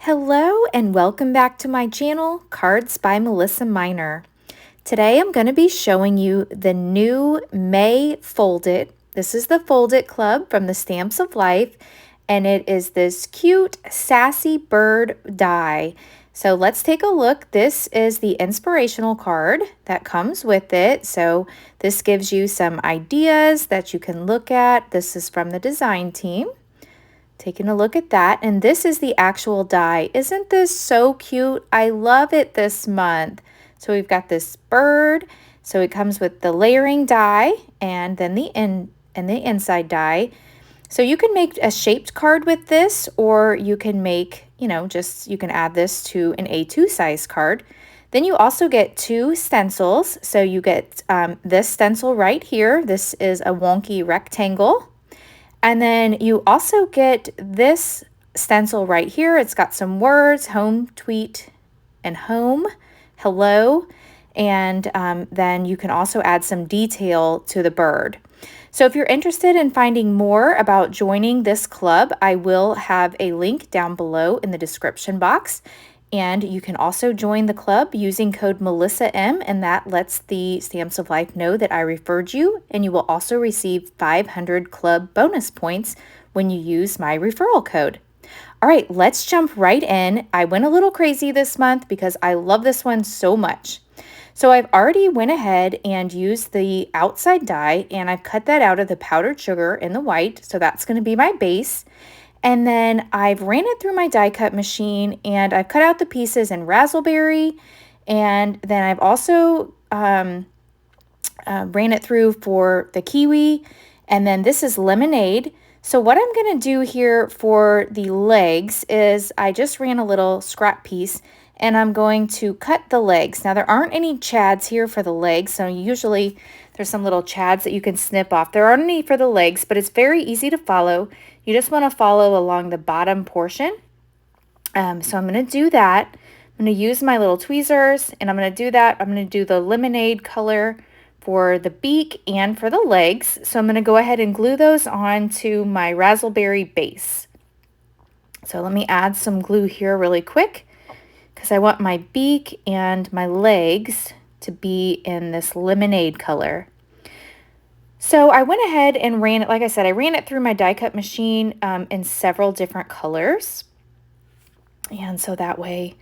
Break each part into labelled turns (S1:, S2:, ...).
S1: Hello and welcome back to my channel, Cards by Melissa Minor. Today I'm going to be showing you the new May Fold It. This is the Fold It Club from the Stamps of Life, and it is this cute Sassy Bird die. So let's take a look. This is the inspirational card that comes with it. So this gives you some ideas that you can look at. This is from the design team. Taking a look at that, and this is the actual die. Isn't this so cute? I love it this month. So we've got this bird. So it comes with the layering die and then the inside die. So you can make a shaped card with this, or you can make, you can add this to an A2 size card. Then you also get two stencils. So you get this stencil right here. This is a wonky rectangle. And then you also get this stencil right here. It's got some words, home, tweet, and home, hello. And then you can also add some detail to the bird. So if you're interested in finding more about joining this club, I will have a link down below in the description box. And you can also join the club using code MelissaM, and that lets the Stamps of Life know that I referred you, and you will also receive 500 club bonus points when you use my referral code. All right, let's jump right in. I went a little crazy this month because I love this one so much. So I've already went ahead and used the outside die, and I've cut that out of the powdered sugar in the white, so that's going to be my base. And then I've ran it through my die cut machine, and I've cut out the pieces in raspberry, and then I've also ran it through for the kiwi, and then this is lemonade. So what I'm going to do here for the legs is I just ran a little scrap piece, and I'm going to cut the legs. Now there aren't any chads here for the legs, so usually there's some little chads that you can snip off. There aren't any for the legs, but it's very easy to follow. You just want to follow along the bottom portion. So I'm going to do that. I'm going to use my little tweezers, and I'm going to do that. I'm going to do the lemonade color for the beak and for the legs. So I'm going to go ahead and glue those onto my raspberry base. So let me add some glue here really quick, because I want my beak and my legs to be in this lemonade color. So I went ahead and ran it, like I said, I ran it through my die cut machine in several different colors. And so that way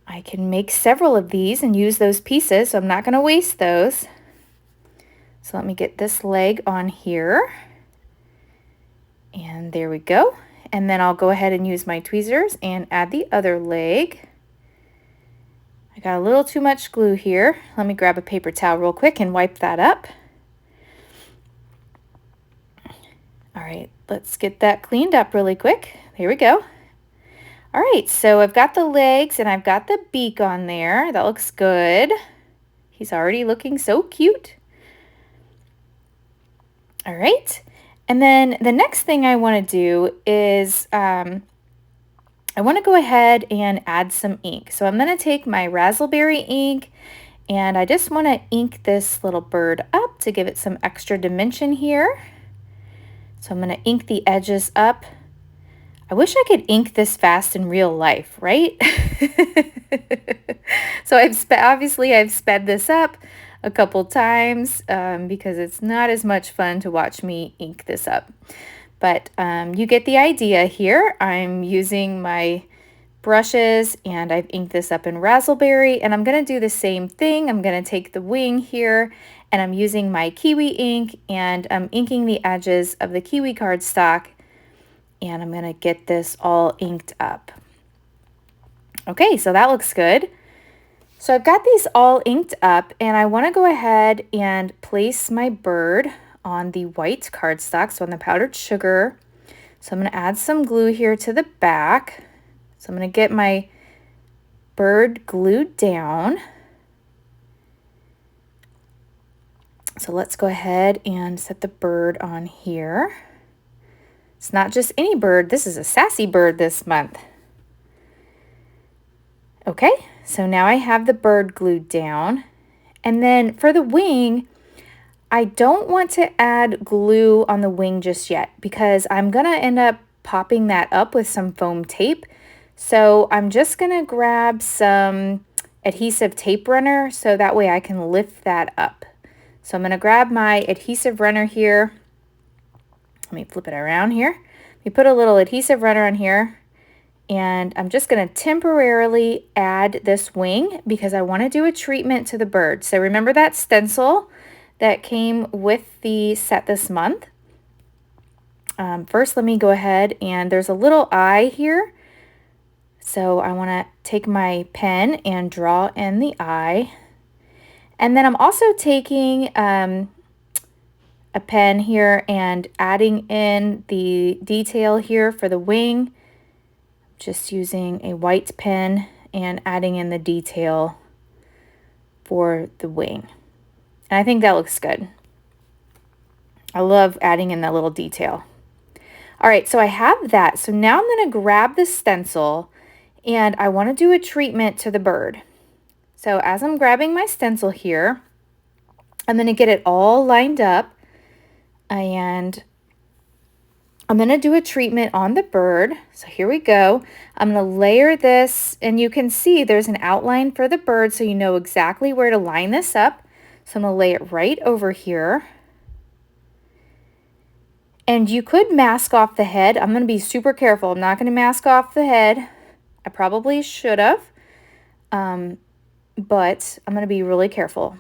S1: I can make several of these and use those pieces. So I'm not going to waste those. So let me get this leg on here. And there we go. And then I'll go ahead and use my tweezers and add the other leg. I got a little too much glue here. Let me grab a paper towel real quick and wipe that up. All right, let's get that cleaned up really quick. There we go. All right, so I've got the legs and I've got the beak on there. That looks good. He's already looking so cute. All right, and then the next thing I want to do is I want to go ahead and add some ink. So I'm going to take my raspberry ink, and I just want to ink this little bird up to give it some extra dimension here. So I'm going to ink the edges up. I wish I could ink this fast in real life, right? So obviously I've sped this up a couple times because it's not as much fun to watch me ink this up. But you get the idea here. I'm using my brushes, and I've inked this up in raspberry, and I'm going to do the same thing. I'm going to take the wing here, and I'm using my kiwi ink, and I'm inking the edges of the kiwi cardstock, and I'm going to get this all inked up. Okay, so that looks good. So I've got these all inked up, and I want to go ahead and place my bird on the white cardstock, so on the powdered sugar. So I'm going to add some glue here to the back. So I'm going to get my bird glued down. So let's go ahead and set the bird on here. It's not just any bird, this is a sassy bird this month. Okay, so now I have the bird glued down. And then for the wing, I don't want to add glue on the wing just yet, because I'm going to end up popping that up with some foam tape. So I'm just gonna grab some adhesive tape runner so that way I can lift that up. So I'm gonna grab my adhesive runner here. Let me flip it around here. We put a little adhesive runner on here, and I'm just gonna temporarily add this wing because I wanna do a treatment to the bird. So remember that stencil that came with the set this month? First, let me go ahead, and there's a little eye here. So I want to take my pen and draw in the eye. And then I'm also taking a pen here and adding in the detail here for the wing. Just using a white pen and adding in the detail for the wing. And I think that looks good. I love adding in that little detail. All right, so I have that. So now I'm going to grab the stencil and I want to do a treatment to the bird. So as I'm grabbing my stencil here, I'm going to get it all lined up and I'm going to do a treatment on the bird. So here we go. I'm going to layer this, and you can see there's an outline for the bird so you know exactly where to line this up. So I'm going to lay it right over here. And you could mask off the head. I'm going to be super careful. I'm not going to mask off the head. I probably should have, but I'm going to be really careful.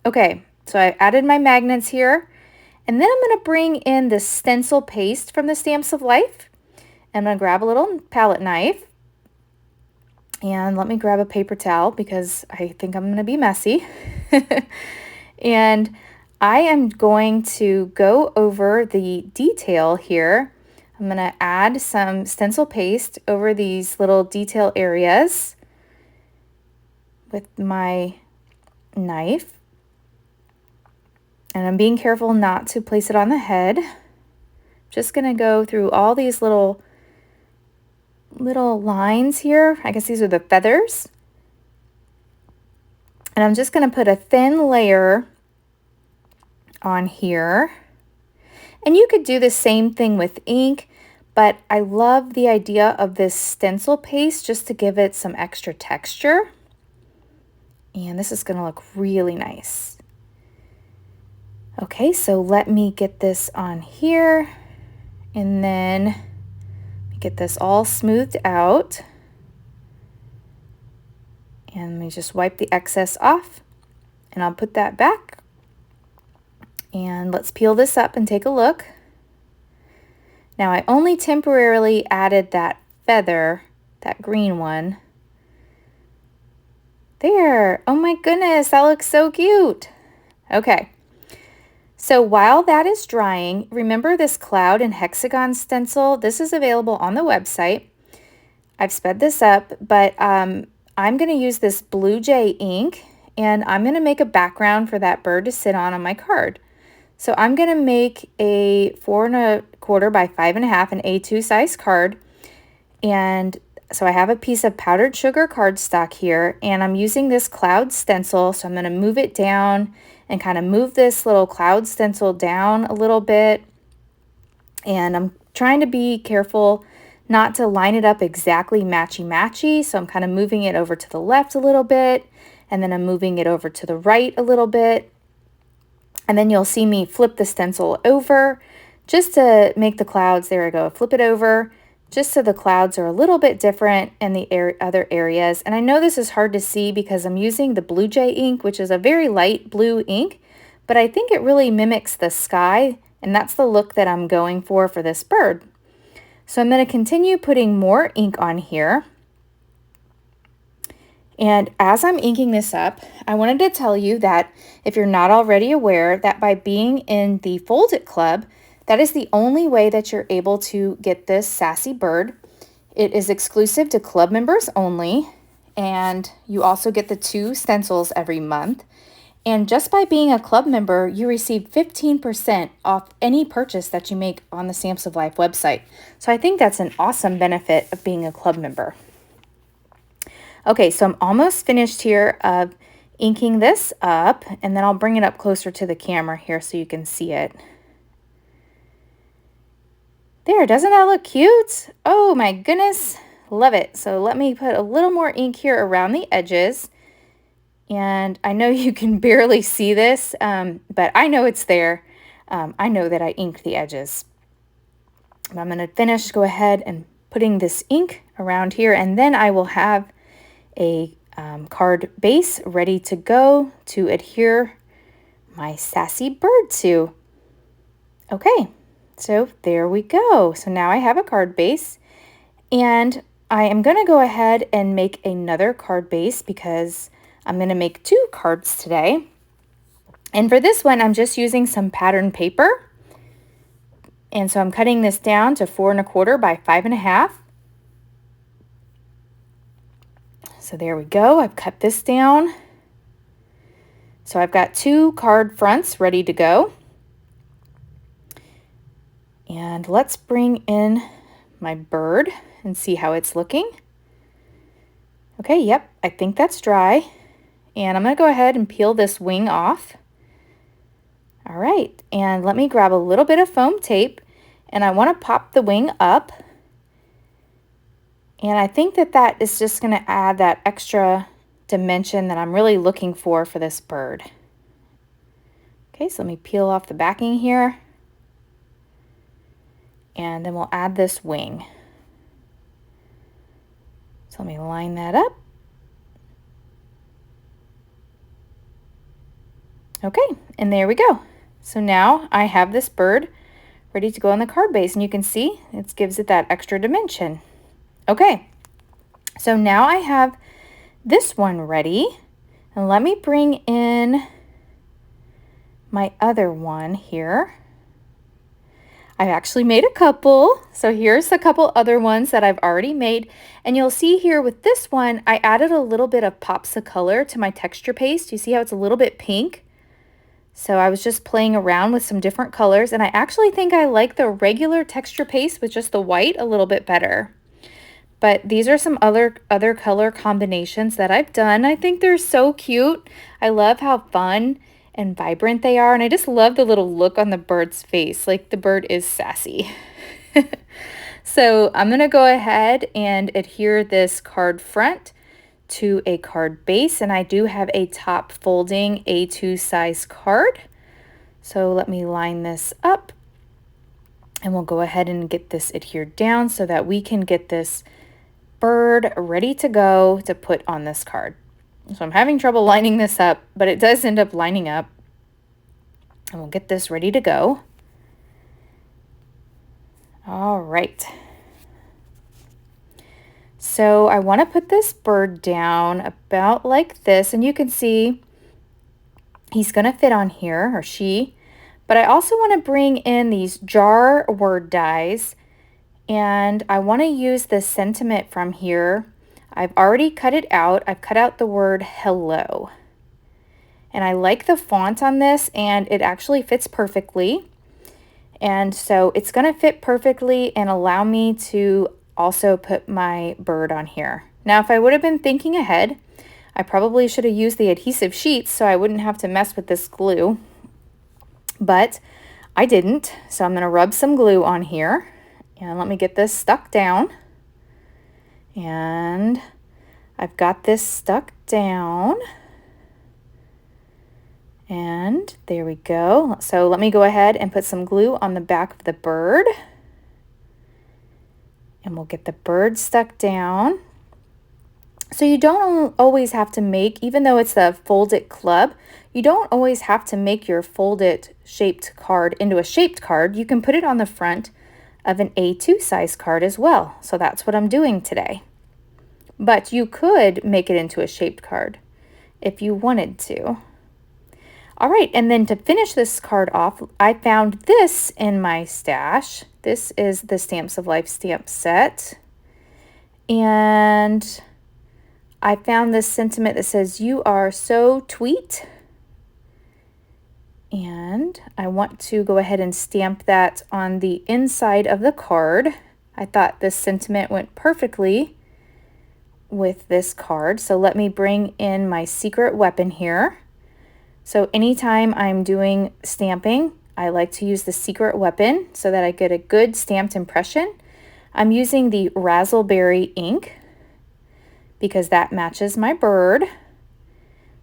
S1: Okay, so I added my magnets here, and then I'm going to bring in the stencil paste from the Stamps of Life. I'm going to grab a little palette knife, and let me grab a paper towel because I think I'm going to be messy. And I am going to go over the detail here. I'm going to add some stencil paste over these little detail areas with my knife. And I'm being careful not to place it on the head. Just going to go through all these little lines here. I guess these are the feathers. And I'm just going to put a thin layer on here. And you could do the same thing with ink, but I love the idea of this stencil paste just to give it some extra texture. And this is going to look really nice. Okay, so let me get this on here, and then get this all smoothed out. And let me just wipe the excess off, and I'll put that back. And let's peel this up and take a look. Now I only temporarily added that feather, that green one. There, oh my goodness, that looks so cute. Okay, so while that is drying, remember this cloud and hexagon stencil? This is available on the website. I've sped this up, but I'm gonna use this Blue Jay ink, and I'm gonna make a background for that bird to sit on my card. So I'm going to make a 4 1/4 by 5 1/2, an A2 size card. And so I have a piece of powdered sugar cardstock here, and I'm using this cloud stencil. So I'm going to move it down and kind of move this little cloud stencil down a little bit. And I'm trying to be careful not to line it up exactly matchy-matchy. So I'm kind of moving it over to the left a little bit, and then I'm moving it over to the right a little bit. And then you'll see me flip the stencil over just to make the clouds, there we go, flip it over just so the clouds are a little bit different in the other areas. And I know this is hard to see because I'm using the Blue Jay ink, which is a very light blue ink, but I think it really mimics the sky, and that's the look that I'm going for this bird. So I'm going to continue putting more ink on here. And as I'm inking this up, I wanted to tell you that if you're not already aware, that by being in the Fold It Club, that is the only way that you're able to get this Sassy Bird. It is exclusive to club members only, and you also get the 2 stencils every month. And just by being a club member, you receive 15% off any purchase that you make on the Stamps of Life website. So I think that's an awesome benefit of being a club member. Okay, so I'm almost finished here of inking this up, and then I'll bring it up closer to the camera here so you can see it. There, doesn't that look cute? Oh my goodness, Love it. So let me put a little more ink here around the edges. And I know you can barely see this, but I know it's there. I know that I inked the edges. I'm going to finish, go ahead and putting this ink around here, and then I will have a card base ready to go to adhere my Sassy Bird to. Okay, so there we go. So now I have a card base, and I am going to go ahead and make another card base because I'm going to make 2 cards today. And for this one, I'm just using some pattern paper. And so I'm cutting this down to 4 1/4 by 5 1/2. So there we go. I've cut this down. So I've got 2 card fronts ready to go. And let's bring in my bird and see how it's looking. Okay, yep, I think that's dry. And I'm going to go ahead and peel this wing off. All right, and let me grab a little bit of foam tape, and I want to pop the wing up. And I think that that is just going to add that extra dimension that I'm really looking for this bird. Okay, so let me peel off the backing here. And then we'll add this wing. So let me line that up. Okay, and there we go. So now I have this bird ready to go on the card base, and you can see it gives it that extra dimension. Okay, so now I have this one ready, and let me bring in my other one here. I've actually made a couple, so here's a couple other ones that I've already made, and you'll see here with this one, I added a little bit of pops of color to my texture paste. You see how it's a little bit pink? So I was just playing around with some different colors, and I actually think I like the regular texture paste with just the white a little bit better. But these are some other color combinations that I've done. I think they're so cute. I love how fun and vibrant they are, and I just love the little look on the bird's face, like the bird is sassy. So I'm going to go ahead and adhere this card front to a card base, and I do have a top folding A2 size card. So let me line this up, and we'll go ahead and get this adhered down so that we can get this bird ready to go to put on this card. So I'm having trouble lining this up, but it does end up lining up, and we'll get this ready to go. All right. So I want to put this bird down about like this, and you can see he's going to fit on here, or she, but I also want to bring in these jar word dies, and I want to use the sentiment from here. I've already cut it out. I've cut out the word hello, and I like the font on this, and it actually fits perfectly. And so it's going to fit perfectly and allow me to also put my bird on here. Now, if I would have been thinking ahead, I probably should have used the adhesive sheets so I wouldn't have to mess with this glue, but I didn't. So I'm going to rub some glue on here, and let me get this stuck down. And I've got this stuck down, and there we go. So let me go ahead and put some glue on the back of the bird. And we'll get the bird stuck down. So you don't always have to make, even though it's the Fold It Club, you don't always have to make your Fold It shaped card into a shaped card. You can put it on the front of an A2 size card as well. So that's what I'm doing today. But you could make it into a shaped card if you wanted to. All right, and then to finish this card off, I found this in my stash. This is the Stamps of Life stamp set. And I found this sentiment that says, "You are so tweet." And I want to go ahead and stamp that on the inside of the card. I thought this sentiment went perfectly with this card. So let me bring in my secret weapon here. So anytime I'm doing stamping, I like to use the secret weapon so that I get a good stamped impression. I'm using the raspberry ink because that matches my bird.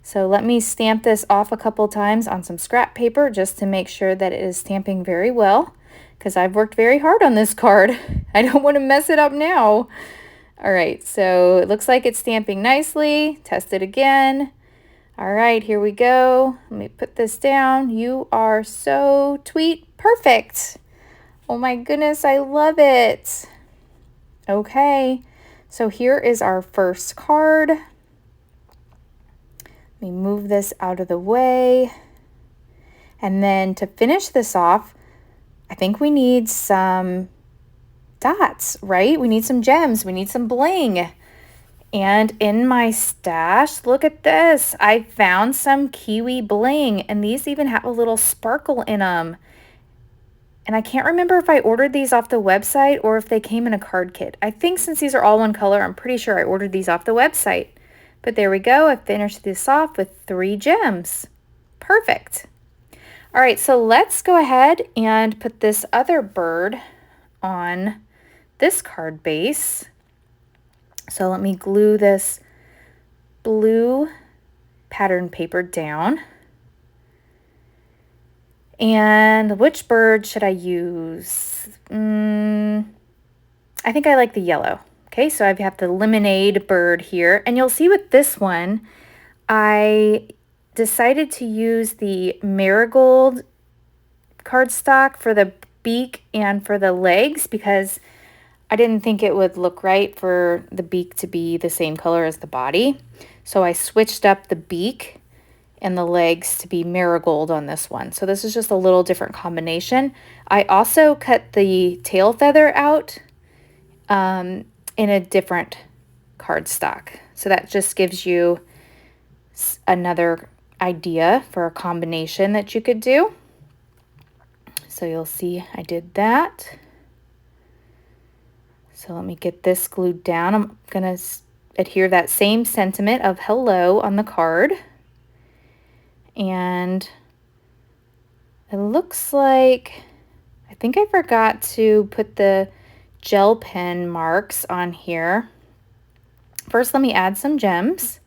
S1: So let me stamp this off a couple times on some scrap paper just to make sure that it is stamping very well, because I've worked very hard on this card. I don't want to mess it up now. All right, so it looks like it's stamping nicely. Test it again. All right, here we go. Let me put this down. You are so tweet perfect. Oh my goodness, I love it. Okay, so here is our first card. Let me move this out of the way. And then to finish this off, I think we need some dots, right? We need some gems. We need some bling. And in my stash, look at this. I found some kiwi bling, and these even have a little sparkle in them. And I can't remember if I ordered these off the website or if they came in a card kit. I think since these are all one color, I'm pretty sure I ordered these off the website. But there we go. I finished this off with 3 gems. Perfect. All right, so let's go ahead and put this other bird on this card base. So let me glue this blue pattern paper down. And which bird should I use? I think I like the yellow. Okay, so I have the lemonade bird here. And you'll see with this one, I decided to use the marigold cardstock for the beak and for the legs because I didn't think it would look right for the beak to be the same color as the body. So I switched up the beak and the legs to be marigold on this one. So this is just a little different combination. I also cut the tail feather out in a different cardstock. So that just gives you another idea for a combination that you could do. So you'll see I did that. So let me get this glued down. I'm gonna adhere that same sentiment of hello on the card. And it looks like, I think I forgot to put the gel pen marks on here. First, let me add some gems.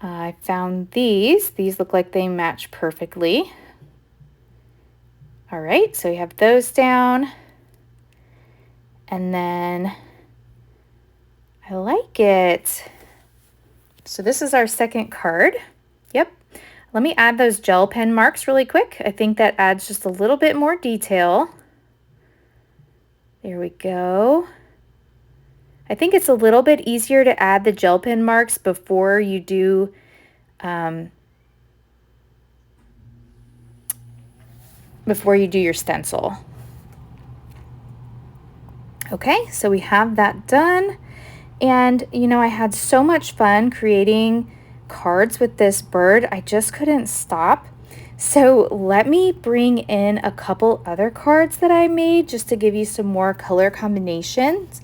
S1: I found these. These look like they match perfectly. All right, so we have those down. And then I like it. So this is our second card. Yep. Let me add those gel pen marks really quick. I think that adds just a little bit more detail. There we go. I think it's a little bit easier to add the gel pen marks before you do your stencil. Okay, so we have that done. And you know, I had so much fun creating cards with this bird. I just couldn't stop. So let me bring in a couple other cards that I made just to give you some more color combinations.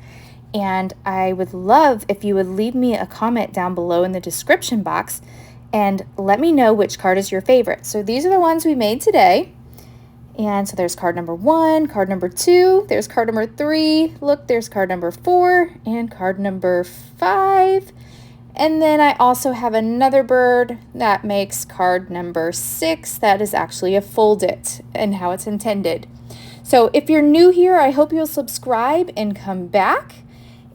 S1: And I would love if you would leave me a comment down below in the description box and let me know which card is your favorite. So these are the ones we made today. And so there's card number 1, card number 2, there's card number 3, look, there's card number 4, and card number 5. And then I also have another bird that makes card number 6. That is actually a fold it and how it's intended. So if you're new here, I hope you'll subscribe and come back.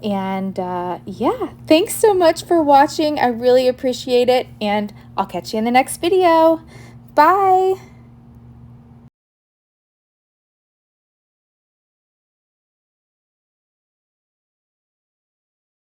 S1: And yeah, thanks so much for watching. I really appreciate it. And I'll catch you in the next video. Bye.